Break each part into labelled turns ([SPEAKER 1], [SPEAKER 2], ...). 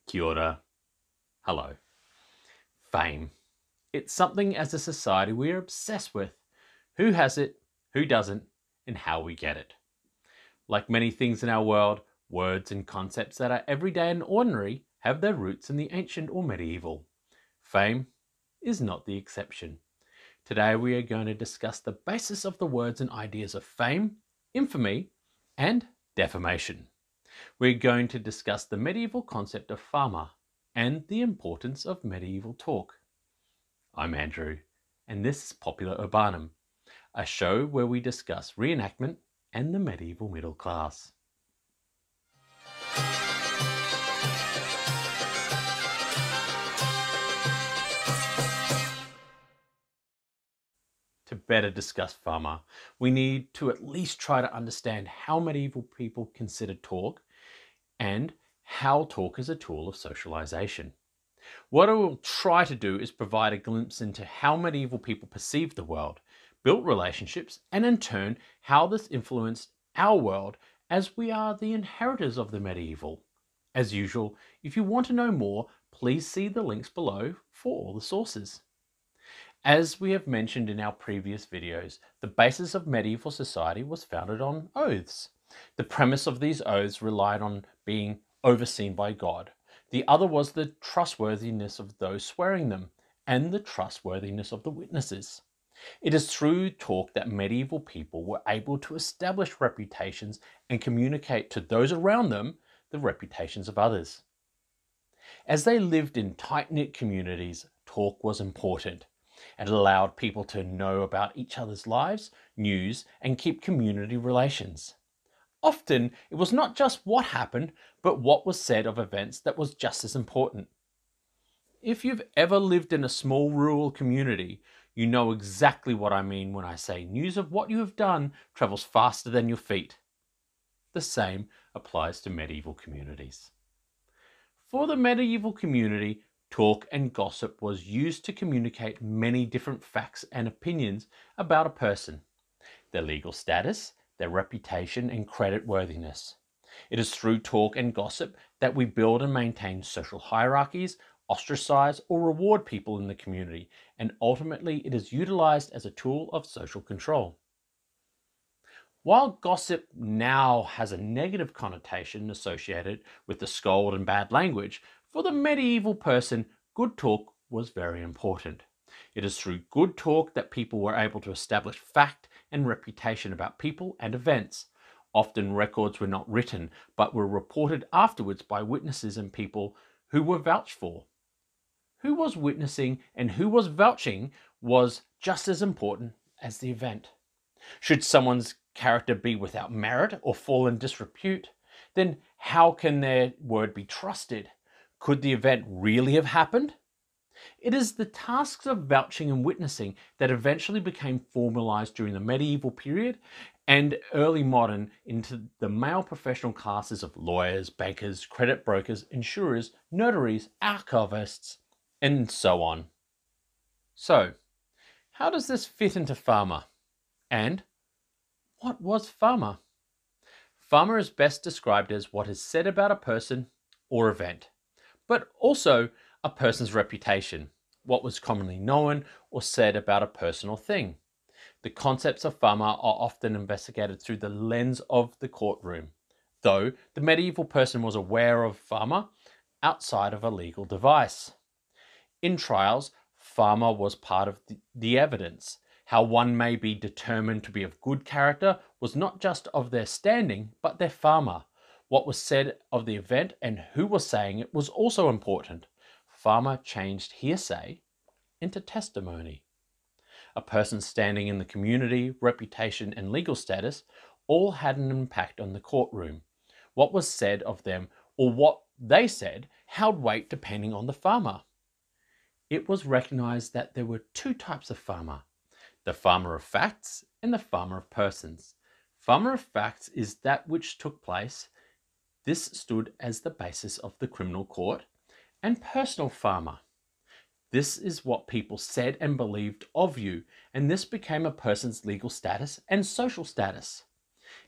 [SPEAKER 1] Kia ora. Hello. Fame. It's something as a society we are obsessed with. Who has it, who doesn't, and how we get it. Like many things in our world, words and concepts that are everyday and ordinary have their roots in the ancient or medieval. Fame is not the exception. Today we are going to discuss the basis of the words and ideas of fame, infamy, and defamation. We're going to discuss the medieval concept of Fama and the importance of medieval talk. I'm Andrew, and this is Populaurbanum, a show where we discuss reenactment and the medieval middle class. To better discuss Fama, we need to at least try to understand how medieval people considered talk and how talk is a tool of socialization. What I will try to do is provide a glimpse into how medieval people perceived the world, built relationships, and in turn, how this influenced our world as we are the inheritors of the medieval. As usual, if you want to know more, please see the links below for all the sources. As we have mentioned in our previous videos, the basis of medieval society was founded on oaths. The premise of these oaths relied on being overseen by God. The other was the trustworthiness of those swearing them and the trustworthiness of the witnesses. It is through talk that medieval people were able to establish reputations and communicate to those around them the reputations of others. As they lived in tight-knit communities, talk was important. It allowed people to know about each other's lives, news, and keep community relations. Often, it was not just what happened, but what was said of events that was just as important. If you've ever lived in a small rural community, you know exactly what I mean when I say news of what you have done travels faster than your feet. The same applies to medieval communities. For the medieval community, talk and gossip was used to communicate many different facts and opinions about a person, their legal status, their reputation and creditworthiness. It is through talk and gossip that we build and maintain social hierarchies, ostracize or reward people in the community, and ultimately it is utilized as a tool of social control. While gossip now has a negative connotation associated with the scold and bad language, for the medieval person, good talk was very important. It is through good talk that people were able to establish fact and reputation about people and events. Often records were not written, but were reported afterwards by witnesses and people who were vouched for. Who was witnessing and who was vouching was just as important as the event. Should someone's character be without merit or fall in disrepute, then how can their word be trusted? Could the event really have happened? It is the tasks of vouching and witnessing that eventually became formalized during the medieval period and early modern into the male professional classes of lawyers, bankers, credit brokers, insurers, notaries, archivists, and so on. So, how does this fit into Fama? And what was Fama? Fama is best described as what is said about a person or event, but also a person's reputation, what was commonly known or said about a person or thing. The concepts of Fama are often investigated through the lens of the courtroom, though the medieval person was aware of Fama outside of a legal device. In trials, Fama was part of the evidence. How one may be determined to be of good character was not just of their standing, but their Fama. What was said of the event and who was saying it was also important. Fama changed hearsay into testimony. A person's standing in the community, reputation, and legal status all had an impact on the courtroom. What was said of them or what they said held weight depending on the Fama. It was recognized that there were two types of Fama, the Fama of facts and the Fama of persons. Fama of facts is that which took place. This stood as the basis of the criminal court, and personal Fama. This is what people said and believed of you, and this became a person's legal status and social status.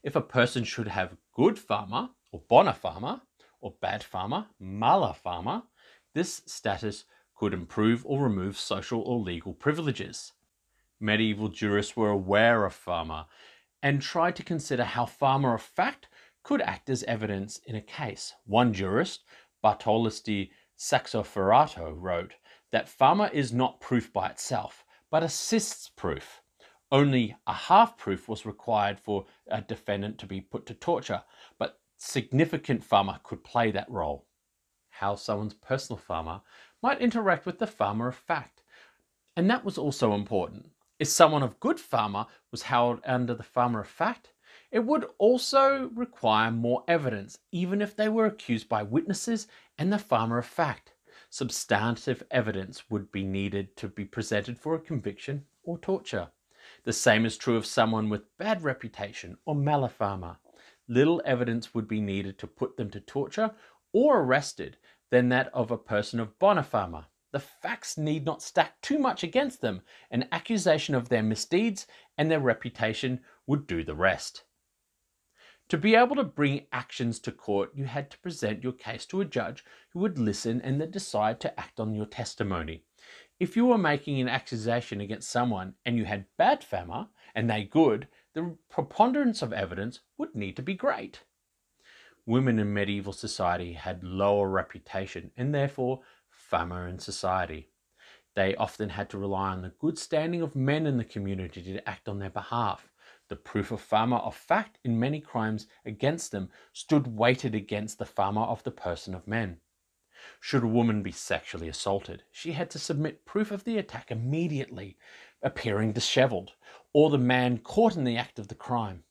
[SPEAKER 1] If a person should have good Fama or bona fama, or bad Fama, mala Fama, this status could improve or remove social or legal privileges. Medieval jurists were aware of Fama and tried to consider how Fama of fact could act as evidence in a case. One jurist, Bartolus de Saxoferrato, wrote that Fama is not proof by itself, but assists proof. Only a half proof was required for a defendant to be put to torture, but significant Fama could play that role. How someone's personal Fama might interact with the Fama of fact, and that was also important. If someone of good Fama was held under the Fama of fact, it would also require more evidence, even if they were accused by witnesses and the Fama of fact. Substantive evidence would be needed to be presented for a conviction or torture. The same is true of someone with bad reputation or malafama. Little evidence would be needed to put them to torture or arrested than that of a person of bona fama. The facts need not stack too much against them. An accusation of their misdeeds and their reputation would do the rest. To be able to bring actions to court, you had to present your case to a judge who would listen and then decide to act on your testimony. If you were making an accusation against someone and you had bad Fama and they good, the preponderance of evidence would need to be great. Women in medieval society had lower reputation and therefore Fama in society. They often had to rely on the good standing of men in the community to act on their behalf. The proof of Fama of fact in many crimes against them stood weighted against the Fama of the person of men. Should a woman be sexually assaulted, she had to submit proof of the attack immediately, appearing disheveled, or the man caught in the act of the crime.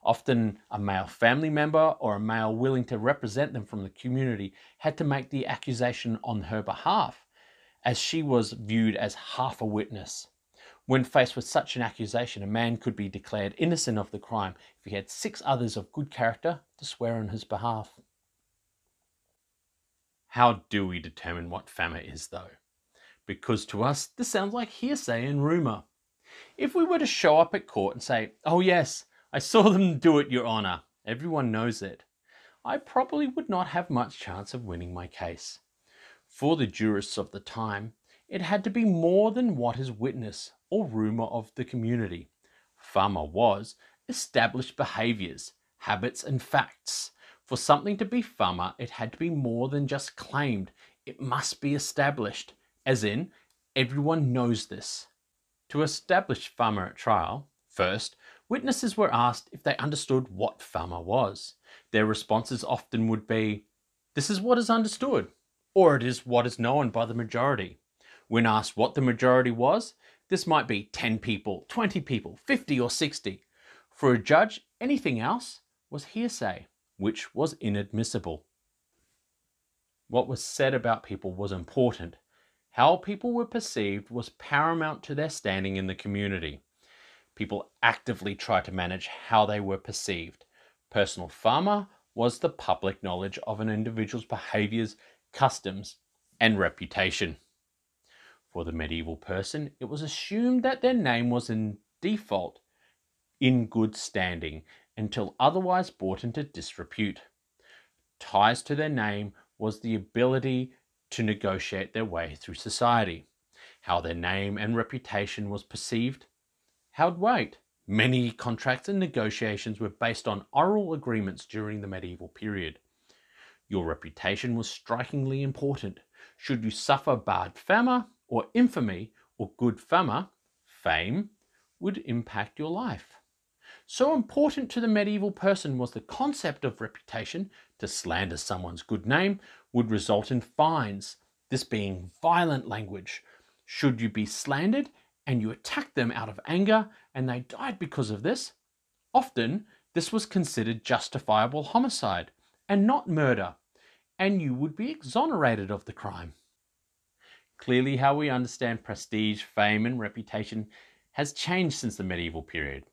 [SPEAKER 1] Often a male family member or a male willing to represent them from the community had to make the accusation on her behalf, as she was viewed as half a witness. When faced with such an accusation, a man could be declared innocent of the crime if he had 6 others of good character to swear on his behalf. How do we determine what Fama is, though? Because to us, this sounds like hearsay and rumour. If we were to show up at court and say, "Oh yes, I saw them do it, Your Honour," everyone knows it, I probably would not have much chance of winning my case. For the jurists of the time, it had to be more than what is witness or rumour of the community. Fama was established behaviours, habits and facts. For something to be Fama, it had to be more than just claimed. It must be established, as in, everyone knows this. To establish Fama at trial, first, witnesses were asked if they understood what Fama was. Their responses often would be, "This is what is understood," or "It is what is known by the majority." When asked what the majority was, this might be 10 people, 20 people, 50 or 60. For a judge, anything else was hearsay, which was inadmissible. What was said about people was important. How people were perceived was paramount to their standing in the community. People actively tried to manage how they were perceived. Personal Fama was the public knowledge of an individual's behaviours, customs, and reputation. For the medieval person, it was assumed that their name was in default in good standing until otherwise brought into disrepute. Ties to their name was the ability to negotiate their way through society. How their name and reputation was perceived held weight. Many contracts and negotiations were based on oral agreements during the medieval period. Your reputation was strikingly important. Should you suffer bad Fama or infamy or good Fama, fame would impact your life. So important to the medieval person was the concept of reputation. To slander someone's good name would result in fines, this being violent language. Should you be slandered and you attacked them out of anger and they died because of this, often this was considered justifiable homicide and not murder, and you would be exonerated of the crime. Clearly, how we understand prestige, fame, and reputation has changed since the medieval period.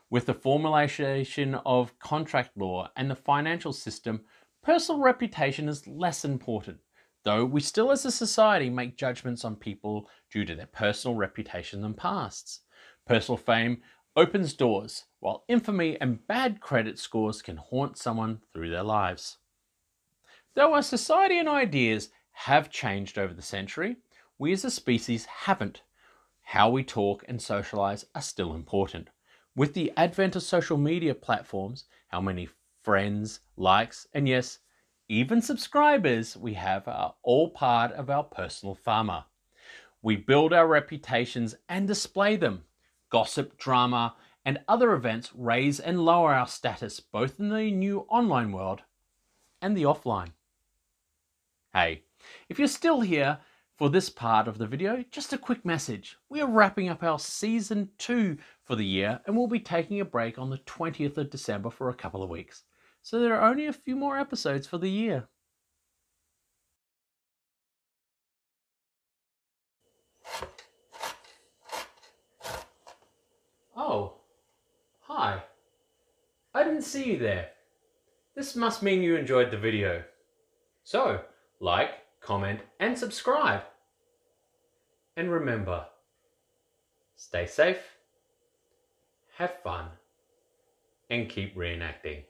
[SPEAKER 1] With the formulation of contract law and the financial system, personal reputation is less important, though we still as a society make judgments on people due to their personal reputation and pasts. Personal fame opens doors, while infamy and bad credit scores can haunt someone through their lives. Though our society and ideas have changed over the century, we as a species haven't. How we talk and socialize are still important. With the advent of social media platforms, how many friends, likes, and yes, even subscribers we have are all part of our personal Fama. We build our reputations and display them. Gossip, drama, and other events raise and lower our status both in the new online world and the offline. Hey, if you're still here for this part of the video, just a quick message. We are wrapping up our season 2 for the year and we'll be taking a break on the 20th of December for a couple of weeks. So there are only a few more episodes for the year. Oh, hi. I didn't see you there. This must mean you enjoyed the video. So, like, comment, and subscribe. And remember, stay safe, have fun, and keep reenacting.